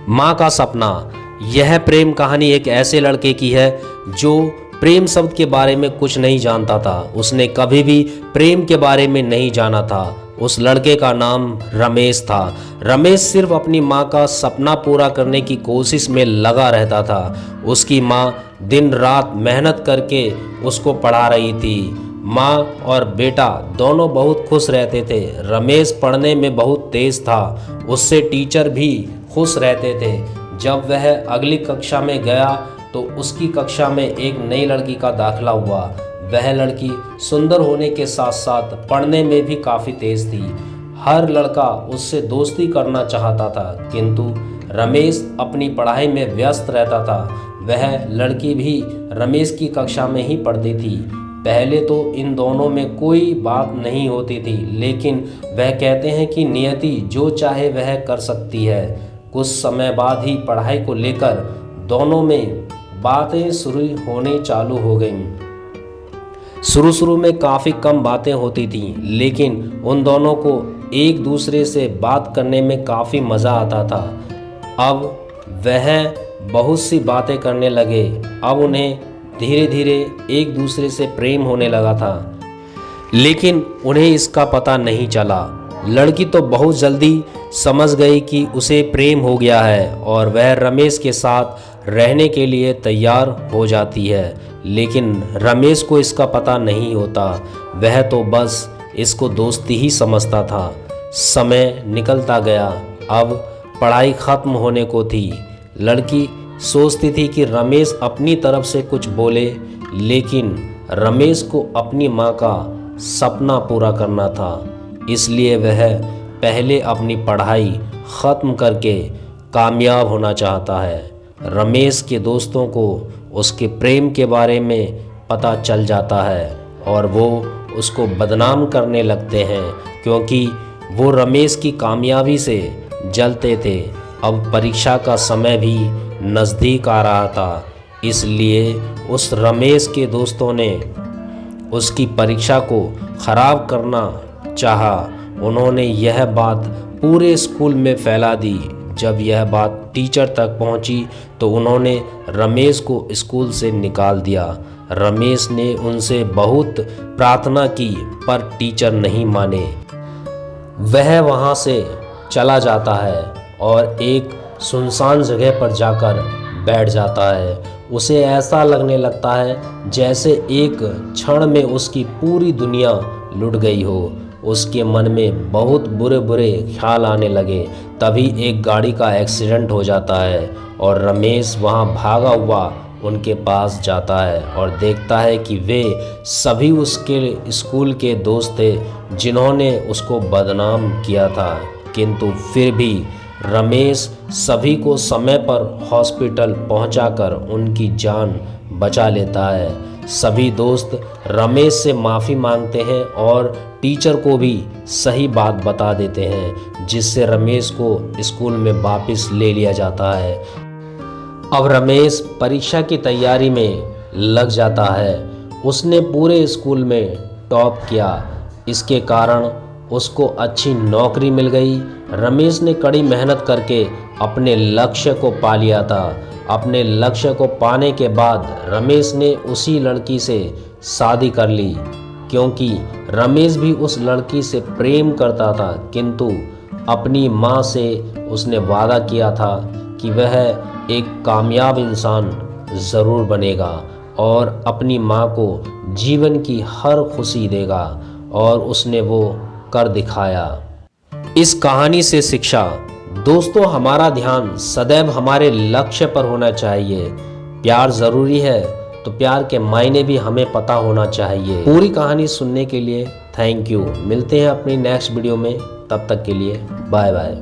माँ का सपना। यह प्रेम कहानी एक ऐसे लड़के की है जो प्रेम शब्द के बारे में कुछ नहीं जानता था। उसने कभी भी प्रेम के बारे में नहीं जाना था। उस लड़के का नाम रमेश था। रमेश सिर्फ अपनी माँ का सपना पूरा करने की कोशिश में लगा रहता था। उसकी माँ दिन रात मेहनत करके उसको पढ़ा रही थी। माँ और बेटा दोनों बहुत खुश रहते थे। रमेश पढ़ने में बहुत तेज था। उससे टीचर भी खुश रहते थे। जब वह अगली कक्षा में गया तो उसकी कक्षा में एक नई लड़की का दाखिला हुआ। वह लड़की सुंदर होने के साथ साथ पढ़ने में भी काफ़ी तेज थी। हर लड़का उससे दोस्ती करना चाहता था, किंतु रमेश अपनी पढ़ाई में व्यस्त रहता था। वह लड़की भी रमेश की कक्षा में ही पढ़ती थी। पहले तो इन दोनों में कोई बात नहीं होती थी, लेकिन वह कहते हैं कि नियति जो चाहे वह कर सकती है। कुछ समय बाद ही पढ़ाई को लेकर दोनों में बातें शुरू होने चालू हो गईं। शुरू में काफ़ी कम बातें होती थीं, लेकिन उन दोनों को एक दूसरे से बात करने में काफ़ी मज़ा आता था। अब वह बहुत सी बातें करने लगे। अब उन्हें धीरे धीरे एक दूसरे से प्रेम होने लगा था, लेकिन उन्हें इसका पता नहीं चला। लड़की तो बहुत जल्दी समझ गई कि उसे प्रेम हो गया है और वह रमेश के साथ रहने के लिए तैयार हो जाती है, लेकिन रमेश को इसका पता नहीं होता। वह तो बस इसको दोस्ती ही समझता था। समय निकलता गया। अब पढ़ाई ख़त्म होने को थी। लड़की सोचती थी कि रमेश अपनी तरफ से कुछ बोले, लेकिन रमेश को अपनी माँ का सपना पूरा करना था। इसलिए वह पहले अपनी पढ़ाई ख़त्म करके कामयाब होना चाहता है। रमेश के दोस्तों को उसके प्रेम के बारे में पता चल जाता है और वो उसको बदनाम करने लगते हैं, क्योंकि वो रमेश की कामयाबी से जलते थे। अब परीक्षा का समय भी नज़दीक आ रहा था, इसलिए उस रमेश के दोस्तों ने उसकी परीक्षा को ख़राब करना चाहा। उन्होंने यह बात पूरे स्कूल में फैला दी। जब यह बात टीचर तक पहुंची तो उन्होंने रमेश को स्कूल से निकाल दिया। रमेश ने उनसे बहुत प्रार्थना की, पर टीचर नहीं माने। वह वहां से चला जाता है और एक सुनसान जगह पर जाकर बैठ जाता है। उसे ऐसा लगने लगता है जैसे एक क्षण में उसकी पूरी दुनिया लुट गई हो। उसके मन में बहुत बुरे बुरे ख्याल आने लगे। तभी एक गाड़ी का एक्सीडेंट हो जाता है और रमेश वहां भागा हुआ उनके पास जाता है और देखता है कि वे सभी उसके स्कूल के दोस्त थे जिन्होंने उसको बदनाम किया था। किंतु फिर भी रमेश सभी को समय पर हॉस्पिटल पहुंचाकर उनकी जान बचा लेता है। सभी दोस्त रमेश से माफ़ी मांगते हैं और टीचर को भी सही बात बता देते हैं, जिससे रमेश को स्कूल में वापस ले लिया जाता है। अब रमेश परीक्षा की तैयारी में लग जाता है। उसने पूरे स्कूल में टॉप किया। इसके कारण उसको अच्छी नौकरी मिल गई। रमेश ने कड़ी मेहनत करके अपने लक्ष्य को पा लिया था। अपने लक्ष्य को पाने के बाद रमेश ने उसी लड़की से शादी कर ली, क्योंकि रमेश भी उस लड़की से प्रेम करता था। किंतु अपनी माँ से उसने वादा किया था कि वह एक कामयाब इंसान ज़रूर बनेगा और अपनी माँ को जीवन की हर खुशी देगा, और उसने वो कर दिखाया। इस कहानी से शिक्षा, दोस्तों हमारा ध्यान सदैव हमारे लक्ष्य पर होना चाहिए। प्यार ज़रूरी है तो प्यार के मायने भी हमें पता होना चाहिए। पूरी कहानी सुनने के लिए थैंक यू। मिलते हैं अपनी नेक्स्ट वीडियो में, तब तक के लिए बाय बाय।